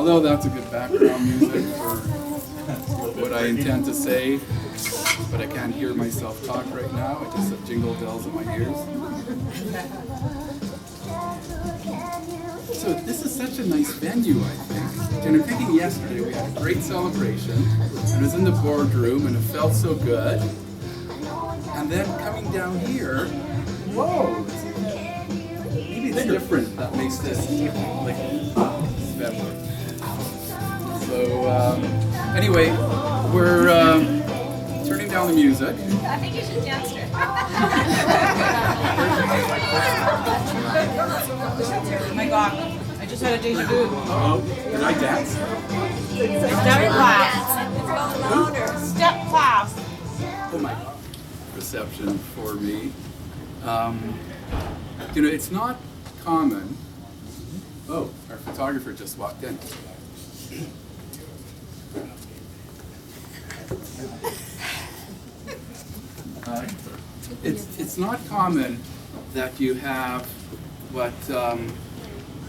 Although that's a good background music for what I intend to say, but I can't hear myself talk right now. I just have jingle bells in my ears. So this is such a nice venue, I think. And I'm thinking yesterday we had a great celebration, and it was in the boardroom, and it felt so good. And then coming down here, whoa, maybe it's different. That makes this like better. So anyway, we're turning down the music. I think you should dance her. Oh my god, I just had a deja vu. Uh-oh, did I dance? Step class. It's going louder. Step class. Oh my God. Reception for me. You know, it's not common. Oh, our photographer just walked in. It's not common that you have what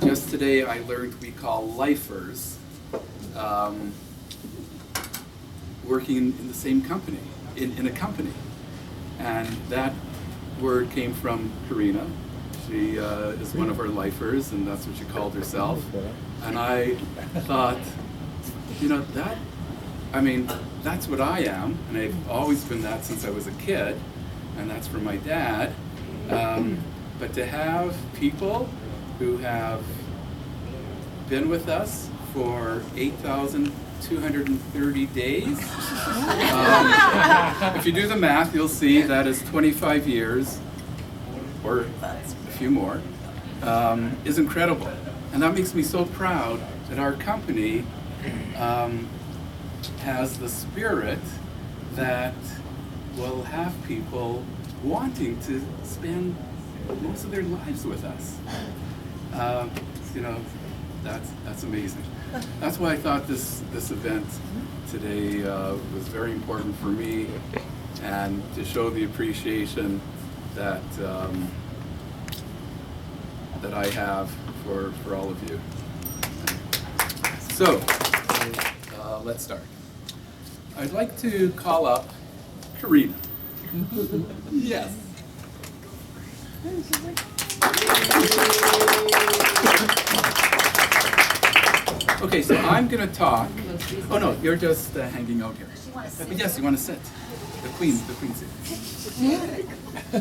just today I learned we call lifers working in the same company, in a company. And that word came from Karina. She is one of our lifers, and that's what she called herself. And I thought, you know, that's what I am, and I've always been that since I was a kid, and that's from my dad. But to have people who have been with us for 8,230 days, if you do the math, you'll see that is 25 years, or a few more, is incredible. And that makes me so proud that our company has the spirit that will have people wanting to spend most of their lives with us. You know, that's amazing. That's why I thought this event today was very important for me, and to show the appreciation that that I have for all of you. So let's start. I'd like to call up Karina. Yes. Okay, so I'm going to talk. Oh no, you're just hanging out here. Yes, you want to sit. The queen seat.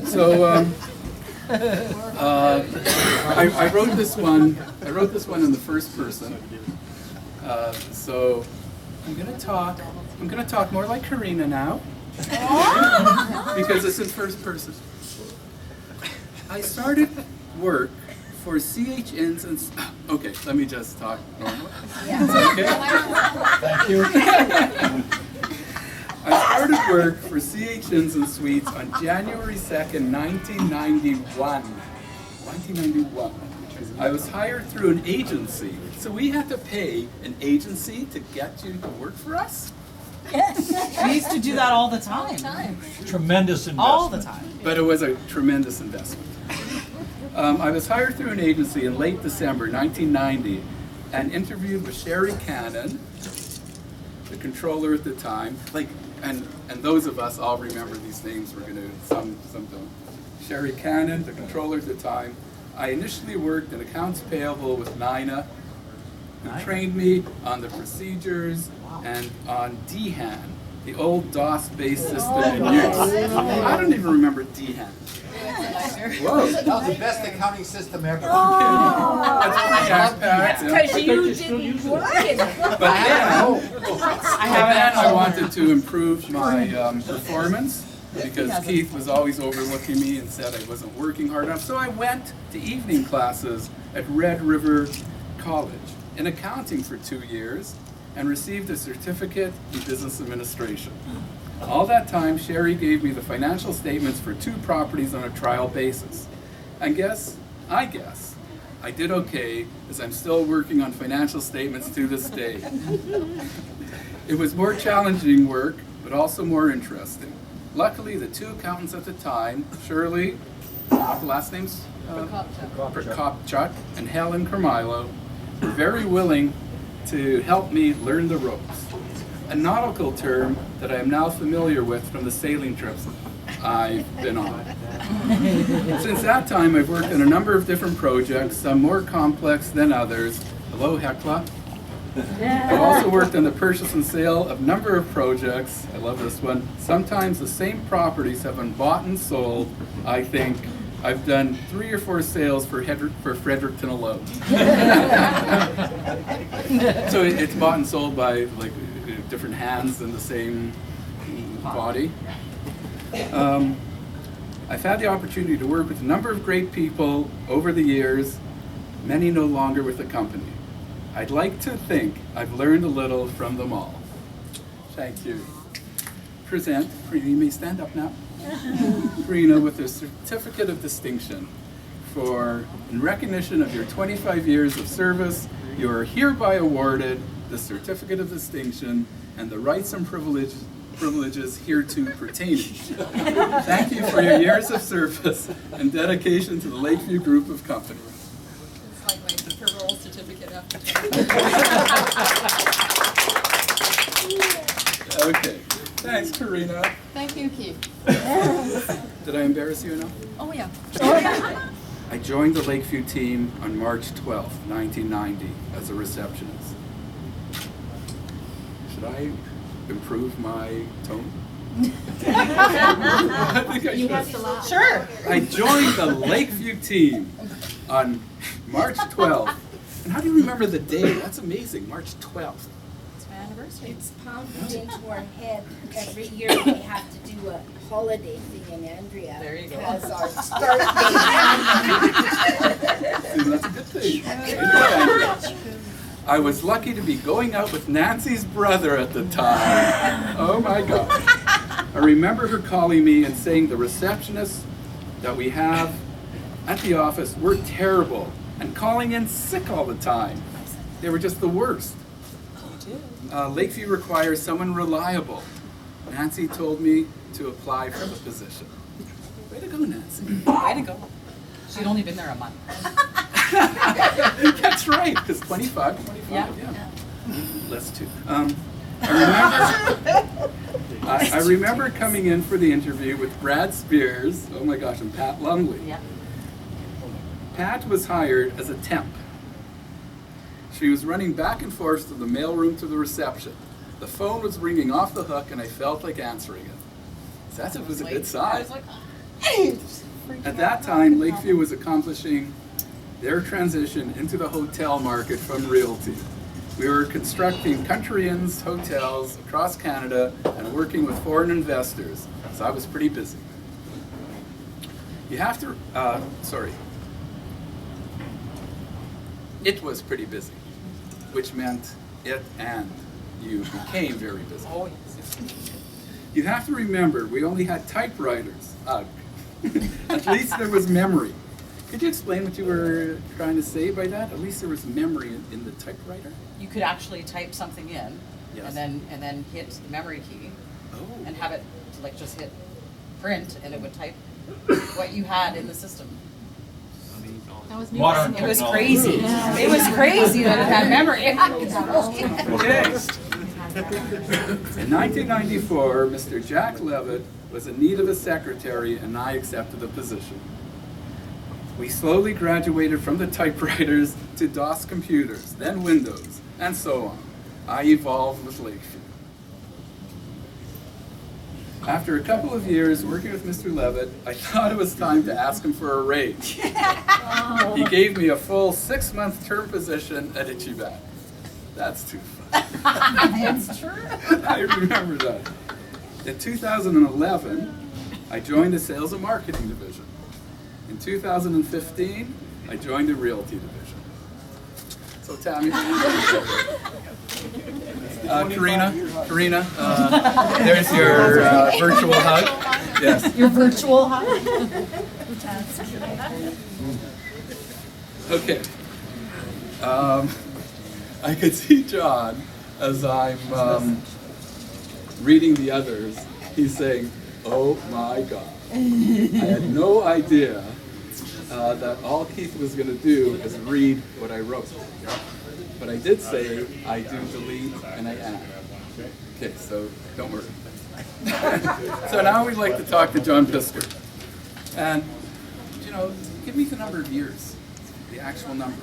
So I wrote this one. I wrote this one in the first person. So I'm going to talk. I'm going to talk more like Karina now, because it's in first person. I started work for CHNs and... Okay, let me just talk normal. Yeah. Is that okay? Thank you. I started work for CHNs and Suites on January 2nd, 1991. 1991. I was hired through an agency. So we had to pay an agency to get you to work for us? We used to do that all the time. Tremendous investment. All the time. But it was a tremendous investment. I was hired through an agency in late December 1990 and interviewed with Sherry Cannon, the controller at the time. And those of us all remember these names. We're going to, some don't. Sherry Cannon, the controller at the time. I initially worked in accounts payable with Nina, who trained me on the procedures and on DHAN, the old DOS-based system in use. I don't even remember DHAN. Whoa. That was the best accounting system ever. That's Because you didn't work in it. But then I wanted to improve my performance, because Keith was always overlooking me and said I wasn't working hard enough. So I went to evening classes at Red River College in accounting for 2 years and received a certificate in business administration. All that time, Sherry gave me the financial statements for 2 properties on a trial basis. And I guess, I did okay, as I'm still working on financial statements to this day. It was more challenging work, but also more interesting. Luckily, the 2 accountants at the time, Shirley, what the last names? Prokopchuk and Helen Carmilo, were very willing to help me learn the ropes, a nautical term that I am now familiar with from the sailing trips I've been on. Since that time, I've worked on a number of different projects, some more complex than others. Hello, Hecla. I've also worked on the purchase and sale of a number of projects. I love this one. Sometimes the same properties have been bought and sold. I think I've done 3 or 4 sales for Fredericton alone. So it's bought and sold by like different hands in the same body. I've had the opportunity to work with a number of great people over the years, many no longer with the company. I'd like to think I've learned a little from them all. Thank you. Present, Karina, you may stand up now. Karina with a certificate of distinction for, in recognition of your 25 years of service, you are hereby awarded the certificate of distinction and the rights and privileges hereto pertaining. Thank you for your years of service and dedication to the Lakeview Group of Companies. It's like my parole certificate after. Okay, thanks, Karina. Thank you, Keith. Did I embarrass you enough? Oh, yeah. I joined the Lakeview team on March 12th, 1990 as a receptionist. Should I improve my tone? I think I should. Sure. I joined the Lakeview team on March 12th. And how do you remember the day? That's amazing, March 12th. It's my anniversary. It's pounded into our head. Every year we have to do a holiday thing in Andrea. There you go. As our start See, that's a good thing. I was lucky to be going out with Nancy's brother at the time. Oh my God. I remember her calling me and saying the receptionists that we have at the office were terrible and calling in sick all the time. They were just the worst. Lakeview requires someone reliable. Nancy told me to apply for the position. Way to go, Nancy. Way to go. She'd only been there a month. That's right, because 25, yeah. Less two. I remember coming in for the interview with Brad Spears, oh my gosh, and Pat Lumley. Yeah. Pat was hired as a temp. She was running back and forth from the mailroom to the reception. The phone was ringing off the hook and I felt like answering it. So that was a good sign. At that time, Lakeview was accomplishing their transition into the hotel market from realty. We were constructing country inns, hotels across Canada and working with foreign investors, so I was pretty busy. You have to, it was pretty busy, which meant it and you became very busy. Oh, yes. You have to remember, we only had typewriters. At least there was memory. Could you explain what you were trying to say by that? At least there was memory in the typewriter? You could actually type something in, Yes. and then hit the memory key, Oh. and have it like just hit print, and it would type what you had in the system. That was Modern It was technology. crazy. It was crazy that it had memory. Okay. In 1994, Mr. Jack Levitt was in need of a secretary and I accepted the position. We slowly graduated from the typewriters to DOS computers, then Windows, and so on. I evolved with Lakeview. After a couple of years working with Mr. Levitt, I thought it was time to ask him for a raise. He gave me a full 6-month term position at Itchyback. That's too fun. It's true. I remember that. In 2011, I joined the Sales and Marketing Division. In 2015, I joined the Realty Division. So Tammy, Karina, there's your virtual hug. Yes. Your virtual hug. Okay. I could see John as I'm reading the others. He's saying, "Oh my God, I had no idea that all Keith was going to do is read what I wrote. But I did say I do delete and I add. Okay, so don't worry. So now we'd like to talk to John Pisker. And, you know, give me the number of years, the actual number.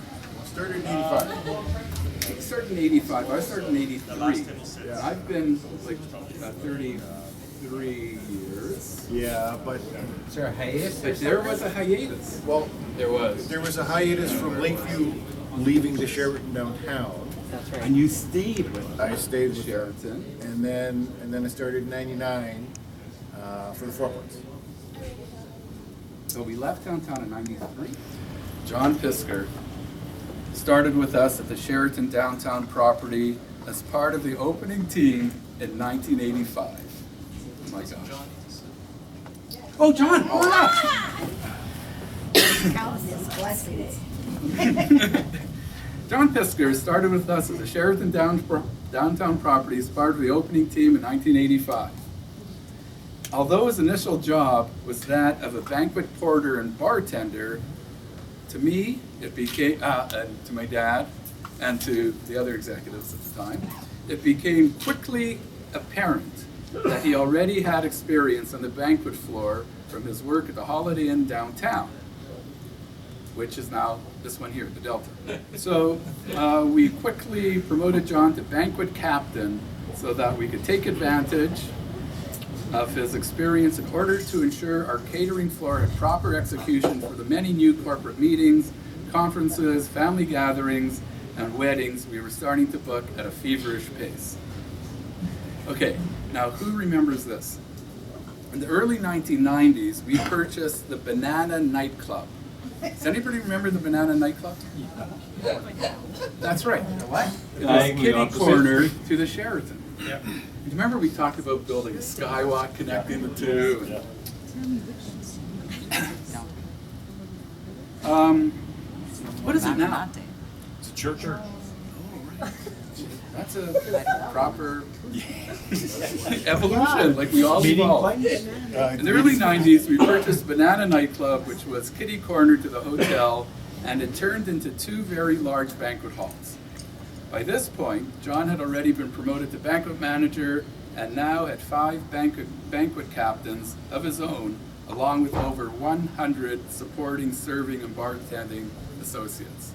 Started in 85. He started in 85, I started in 83. I've been like 33 years. Yeah, but Is there a hiatus? But there was a hiatus. well, There was. there was a hiatus from Lakeview leaving the Sheraton downtown. That's right. And you stayed with I stayed with Sheraton. and then I started in '99 for the 4 Points. So we left downtown in 93. John Pisker started with us at the Sheraton downtown property as part of the opening team in 1985. Oh my gosh. Oh, John, hold up! Count his blessings. John Pisker started with us at the Sheraton downtown property as part of the opening team in 1985. Although his initial job was that of a banquet porter and bartender, to me, it became, and to my dad, and to the other executives at the time, it became quickly apparent that he already had experience on the banquet floor from his work at the Holiday Inn downtown, which is now this one here, the Delta. So we quickly promoted John to banquet captain so that we could take advantage of his experience in order to ensure our catering floor had proper execution for the many new corporate meetings, conferences, family gatherings, and weddings we were starting to book at a feverish pace. Okay, now who remembers this? In the early 1990s, we purchased the Banana nightclub. Does anybody remember the Banana nightclub? That's right. What? It was kitty corner to the Sheraton. Remember we talked about building a skywalk connecting the two? What is it now? It's a church. That's a proper evolution, like we all evolved. In the early 90s, we purchased Banana Nightclub, which was kitty corner to the hotel, and it turned into two very large banquet halls. By this point, John had already been promoted to banquet manager and now had 5 banquet captains of his own, along with over 100 supporting, serving, and bartending associates.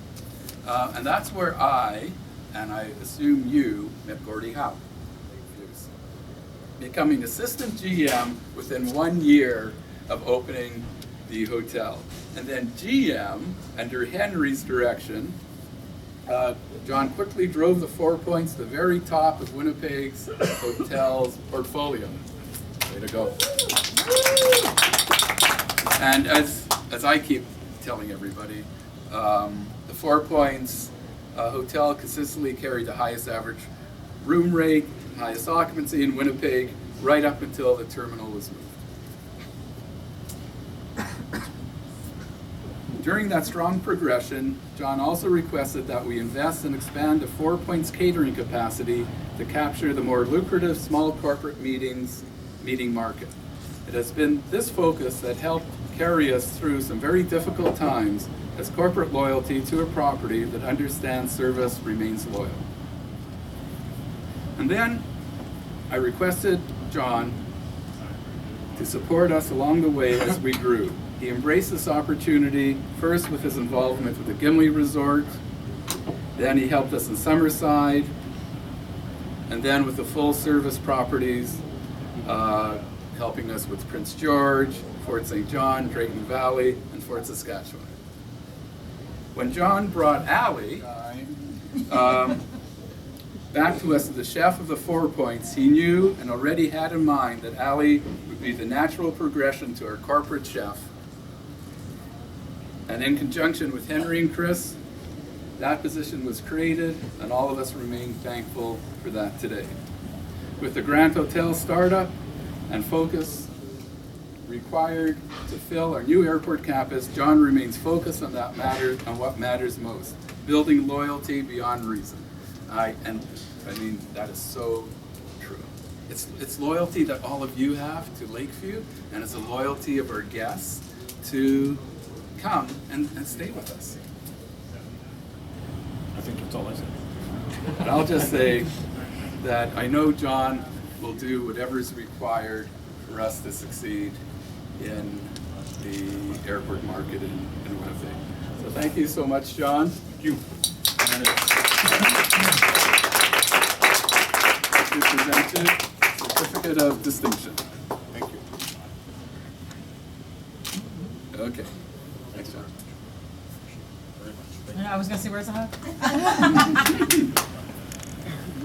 And that's where I, and I assume you, met Gordie Howe, becoming assistant GM within 1 year of opening the hotel. And then GM, under Henry's direction, John quickly drove the 4 Points to the very top of Winnipeg's hotel's portfolio. Way to go. And as I keep telling everybody, the 4 Points hotel consistently carried the highest average room rate, highest occupancy in Winnipeg, right up until the terminal was moved. During that strong progression, John also requested that we invest and expand the 4 Points catering capacity to capture the more lucrative small corporate meeting market. It has been this focus that helped carry us through some very difficult times as corporate loyalty to a property that understands service remains loyal. And then I requested John to support us along the way as we grew. He embraced this opportunity, first with his involvement with the Gimli Resort, then he helped us in Summerside, and then with the full service properties, helping us with Prince George, Fort St. John, Drayton Valley, and Fort Saskatchewan. When John brought Allie back to us as the chef of the 4 Points, he knew and already had in mind that Allie would be the natural progression to our corporate chef. And in conjunction with Henry and Chris, that position was created, and all of us remain thankful for that today. With the Grand Hotel startup and focus required to fill our new airport campus, John remains focused on what matters most, building loyalty beyond reason. I mean, that is so true. It's loyalty that all of you have to Lakeview, and it's a loyalty of our guests to come and stay with us. I think that's all I said. And I'll just say that I know John will do whatever is required for us to succeed in the airport market in Winnipeg. So thank you so much, John. Thank you. You presented certificate of distinction. Thank you. Okay. Thanks, John. Very much. I was gonna say, where's the hug?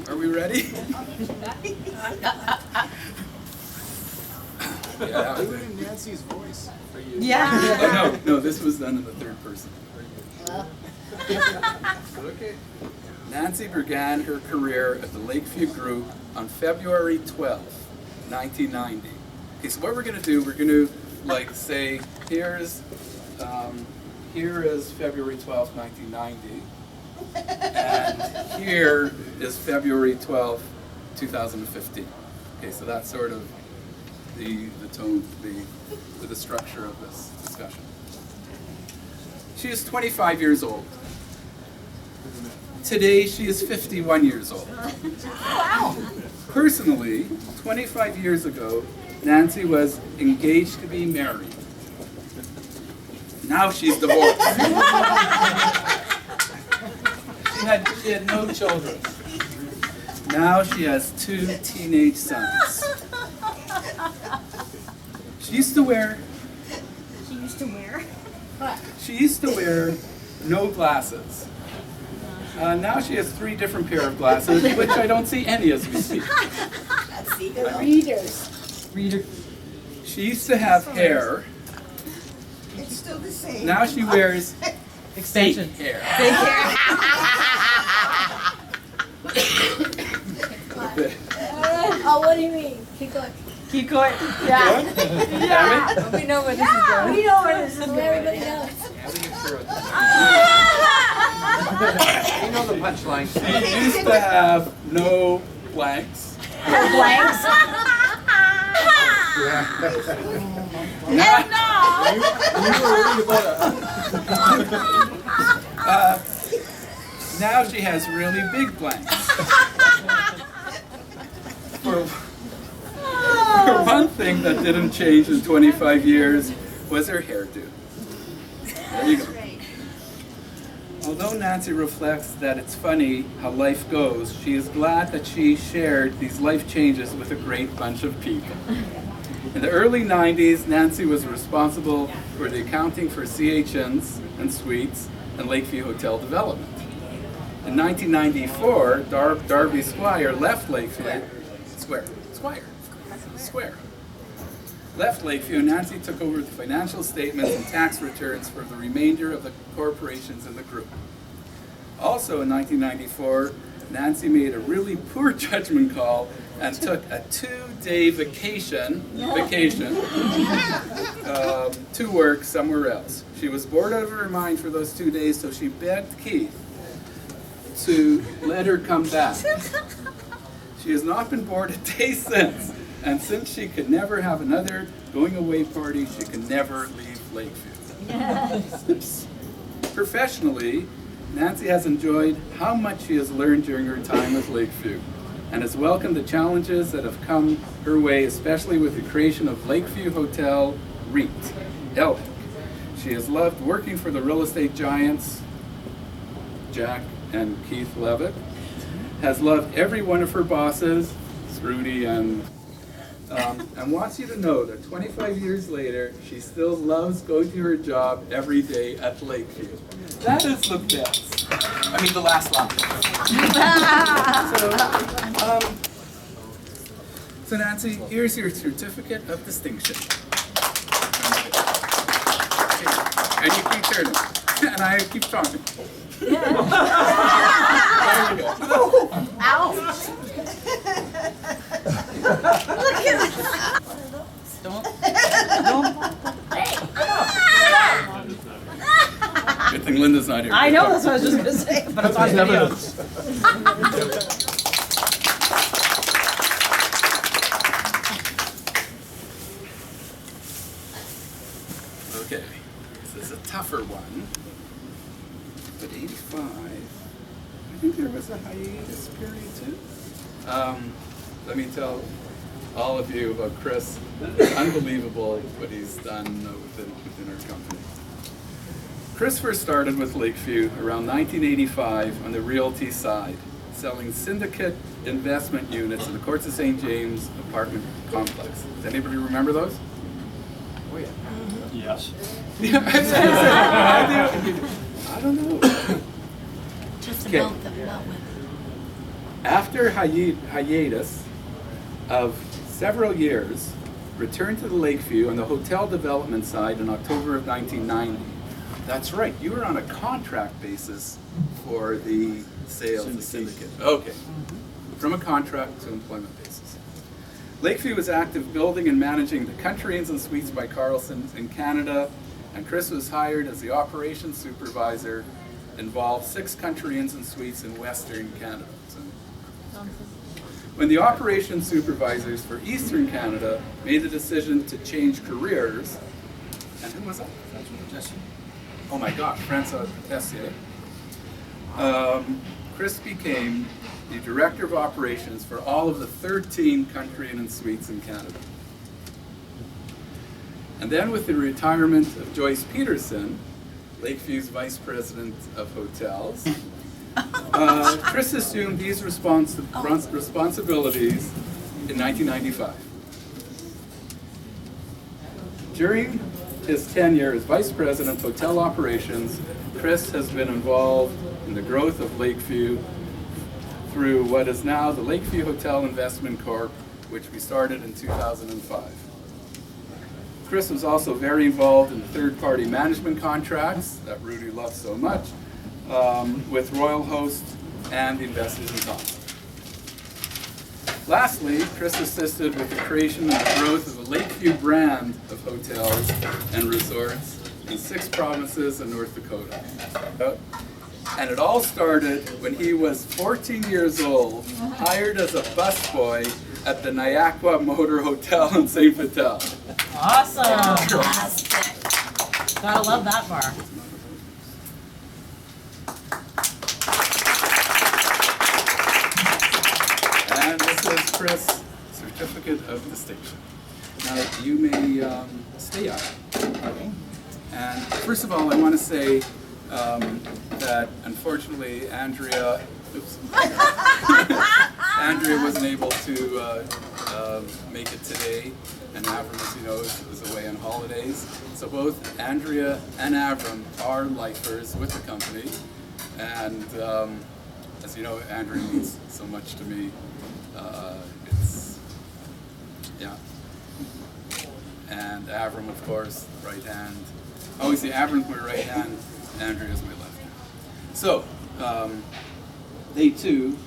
Are we ready? Yeah. Do it in Nancy's voice. Yeah. Oh, no, this was done in the third person. Okay. Nancy began her career at the Lakeview Group on February 12th, 1990. Okay, so what we're going to do, we're going to say, here is February 12th, 1990, and here is February 12th, 2015. Okay, so that's sort of the tone, the structure of this discussion. She is 25 years old. Today, she is 51 years old. Wow. Personally, 25 years ago, Nancy was engaged to be married. Now she's divorced. She had no children. Now she has 2 teenage sons. She used to wear no glasses. Now she has 3 different pair of glasses, which I don't see any as we speak. The readers. She used to have hair. It's still the same. Now she wears Extension. fake hair. Oh, what do you mean? Keep going. Keep going. Yeah. Damn We know where this is going. We know where this is going. Everybody knows. You know the punchline. She used to have no blanks. Blanks. Now, now she has really big blanks. For one thing that didn't change in 25 years was her hairdo. There you go. Although Nancy reflects that it's funny how life goes, she is glad that she shared these life changes with a great bunch of people. In the early 90s, Nancy was responsible for the accounting for CHNs and Suites and Lakeview Hotel development. In 1994, Darby Squire left Lakeview. Square. Left Lakeview, and Nancy took over the financial statements and tax returns for the remainder of the corporations in the group. Also in 1994, Nancy made a really poor judgment call and took a 2-day vacation to work somewhere else. She was bored out of her mind for those 2 days, so she begged Keith to let her come back. She has not been bored a day since, and since she could never have another going away party, she can never leave Lakeview. Professionally, Nancy has enjoyed how much she has learned during her time with Lakeview, and has welcomed the challenges that have come her way, especially with the creation of Lakeview Hotel REIT, LHIC. She has loved working for the real estate giants, Jack and Keith Levitt, has loved every one of her bosses, Rudy and wants you to know that 25 years later, she still loves going to her job every day at Lakeview. That is the best. I mean, the last line. So Nancy, here's your certificate of distinction. And you keep turning, and I keep talking. There you go. Ouch. Don't. Good thing Linda's not here. I know, that's what I was just gonna say, but it's on video. Okay. So is a tougher one. But 85, I think there was a hiatus period too. Let me tell all of you about Chris. Unbelievable what he's done within our company. Chris first started with Lakeview around 1985 on the realty side, selling syndicate investment units in the Courts of St. James apartment complex. Does anybody remember those? Oh, yeah. Yes. I don't know. Just Okay. about them, not women. After hiatus of several years, returned to the Lakeview on the hotel development side in October of 1990. That's right, you were on a contract basis for the sales of the syndicate. Okay, from a contract to employment basis. Lakeview was active building and managing the Country Inns and Suites by Carlson in Canada, and Chris was hired as the operations supervisor, involved 6 Country Inns and Suites in Western Canada. So, when the operations supervisors for Eastern Canada made the decision to change careers, and who was that? Oh my God, Francois Tessier. Chris became the director of operations for all of the 13 Country Inn and Suites in Canada. And then with the retirement of Joyce Peterson, Lakeview's vice president of hotels, Chris assumed these responsibilities in 1995. During his tenure as vice president of hotel operations, Chris has been involved in the growth of Lakeview through what is now the Lakeview Hotel Investment Corp., which we started in 2005. Chris was also very involved in the third-party management contracts that Rudy loves so much with Royal Host and the Investors in Thompson. Lastly, Chris assisted with the creation and the growth of the Lakeview brand of hotels and resorts in 6 provinces in North Dakota. And it all started when he was 14 years old, hired as a busboy at the Niagara Motor Hotel in St. Vital. Awesome. Gotta love that bar. And this is Chris' Certificate of Distinction. Now, you may stay up. And first of all, I want to say that unfortunately Andrea wasn't able to make it today, and Avram, as you know, is away on holidays. So both Andrea and Avram are lifers with the company, and as you know, Andrea means so much to me. And Avram, of course, right hand. Oh, you see, Avram's my right hand, Andrea's my left hand. So, they too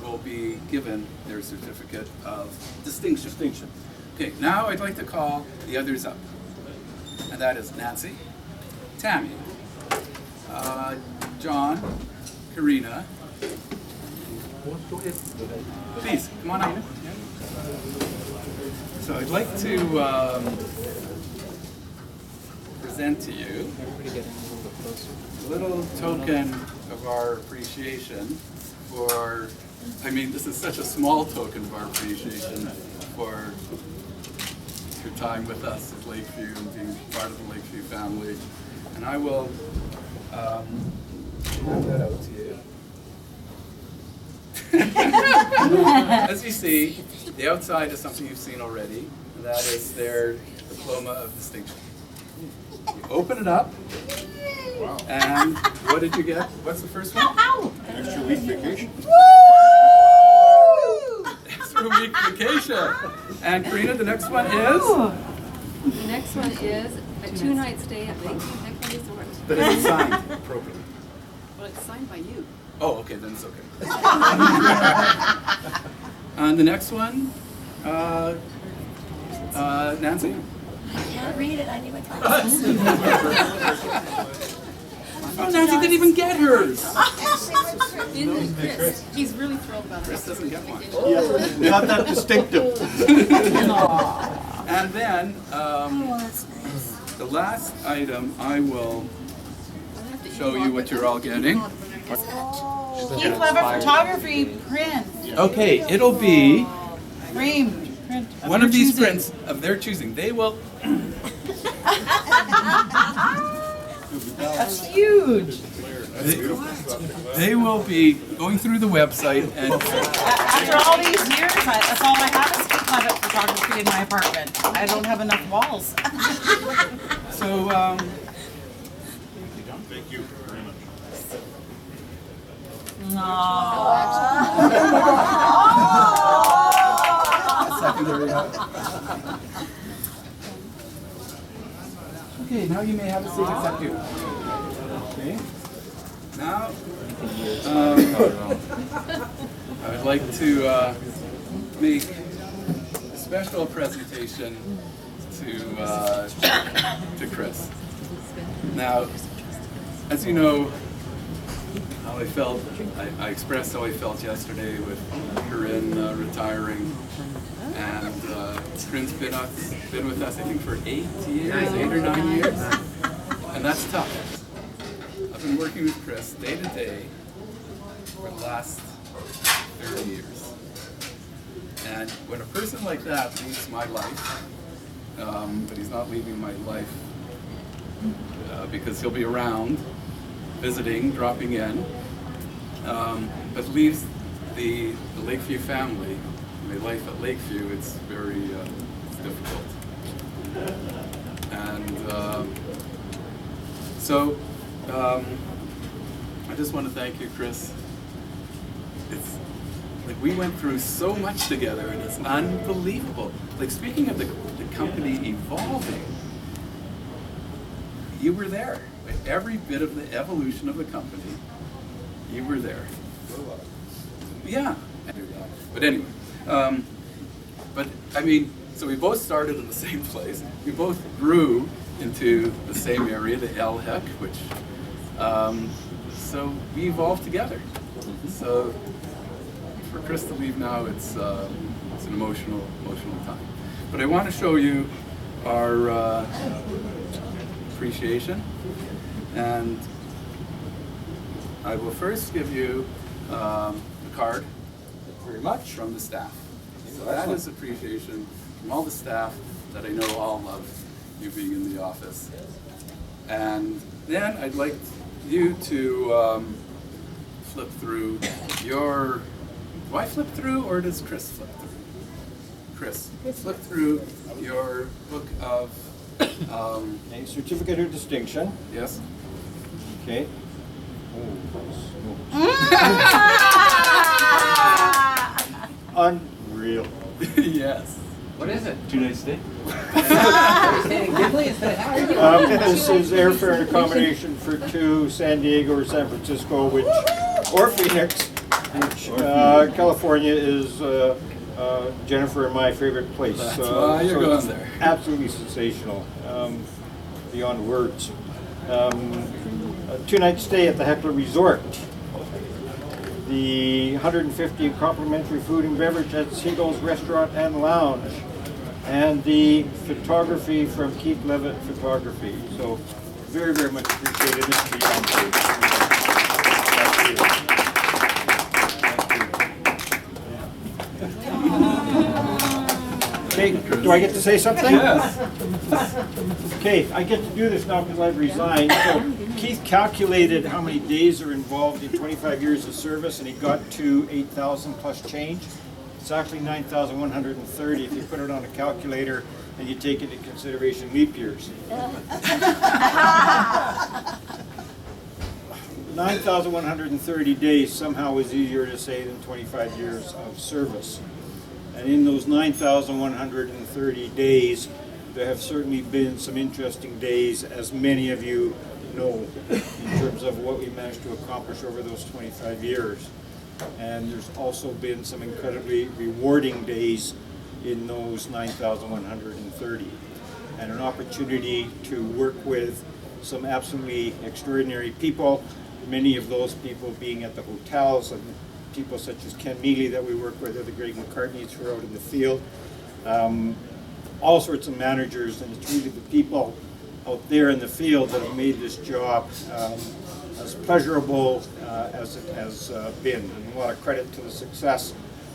will be given their certificate of distinction. Okay, now I'd like to call the others up. And that is Nancy, Tammy, John, Karina. Go ahead. Please, come on up. So I'd like to present to you a little token of our appreciation for, this is such a small token of our appreciation for your time with us at Lakeview and being part of the Lakeview family. And I will hand that out to you. As you see, the outside is something you've seen already, and that is their diploma of distinction. You open it up, and what did you get? What's the first one? Extra week vacation. Extra week vacation. And Karina, the next one is? The next one is a 2-night stay at Lakeview Resort. But is it signed appropriately? Well, it's signed by you. Oh, okay, then it's okay. And the next one, Nancy? I can't read it, I need my glasses. Oh, Nancy didn't even get hers. In Chris. He's really thrilled about Chris it. doesn't get one. Not that distinctive. And then, Oh, that's nice. the the last item, I will show you what you're all getting. Keith Levitt Photography print, Okay, it'll be framed print. one of these prints of their choosing. They will. That's huge. They will be going through the website and After all these years, that's all I have is Keith Levitt Photography in my apartment. I don't have enough walls. so. Thank you very much. Secondary. Okay, now you may have a seat except you. Okay. Now, I would like to make a special presentation to Chris. Now, as you know, how I felt, I expressed how I felt yesterday with Corinne retiring, and Corinne's been with us, I think, for 8 or 9 years, and that's tough. I've been working with Chris day to day for the last 30 years, and when a person like that leaves my life, but he's not leaving my life because he'll be around, visiting, dropping in, but leaves the Lakeview family, my life at Lakeview, it's very difficult. And so I just want to thank you, Chris. It's like we went through so much together, and it's unbelievable. Like, speaking of the company evolving, you were there. Like, every bit of the evolution of the company, you were there. Yeah. But anyway, but I mean, so we both started in the same place. We both grew into the same area, the LHEC, which, so we evolved together. So for Chris to leave now, it's an emotional time. But I want to show you our appreciation, and I will first give you a card. Very much from the staff. So that is appreciation from all the staff that I know all love you being in the office. And then I'd like you to flip through your. Do I flip through, or does Chris flip through? Chris, flip through your book of. A certificate of distinction. Yes. Okay. Unreal. Yes. What is it? 2 nights stay. This is airfare and accommodation for 2, San Diego or San Francisco, or Phoenix, which California is Jennifer and my favorite place. That's why you're so going it's there. Absolutely sensational, beyond words. A 2-night stay at the Heckler Resort. The 150 complimentary food and beverage at Seagull's Restaurant and Lounge, and the photography from Keith Levitt Photography. So very, very much appreciated. This is beyond words. Okay, do I get to say something? Yes. Okay, I get to do this now because I've resigned. So Keith calculated how many days are involved in 25 years of service, and he got to 8,000 plus change. It's actually 9,130 if you put it on a calculator and you take into consideration leap years. 9,130 days somehow is easier to say than 25 years of service. And in those 9,130 days, there have certainly been some interesting days, as many of you know, in terms of what we managed to accomplish over those 25 years. And there's also been some incredibly rewarding days in those 9,130. And an opportunity to work with some absolutely extraordinary people, many of those people being at the hotels, and people such as Ken Mealy that we work with, or the Greg McCartneys who are out in the field. All sorts of managers, and it's really the people out there in the field that have made this job as pleasurable as it has been. And a lot of credit to the success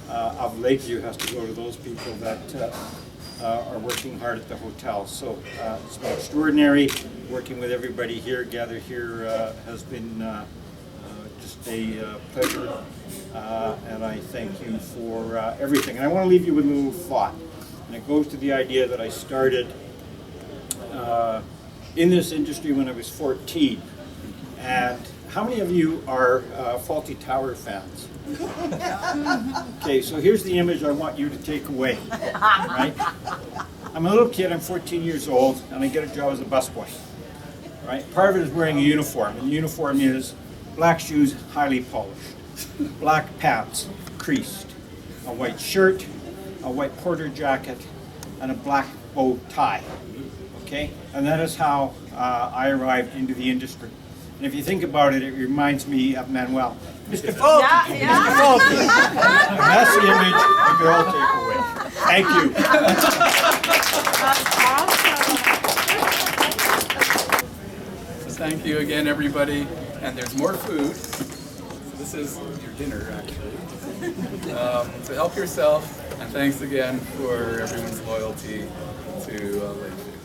of Lakeview has to go to those people that are working hard at the hotel. So it's been extraordinary. Working with everybody here, gathered here, has been just a pleasure. And I thank you for everything. And I want to leave you with a little thought. And it goes to the idea that I started in this industry when I was 14. And how many of you are Faulty Tower fans? Okay, so here's the image I want you to take away, right? I'm a little kid, I'm 14 years old, and I get a job as a busboy, right? Part of it is wearing a uniform, and the uniform is black shoes, highly polished, black pants, creased, a white shirt, a white porter jacket, and a black bow tie, okay? And that is how I arrived into the industry. And if you think about it, it reminds me of Manuel. Mr. Faulty! Mr. Faulty! And that's the image we could all take away. Thank you. So thank you again, everybody. And there's more food. So this is your dinner, actually. So help yourself. And thanks again for everyone's loyalty to Lakeview.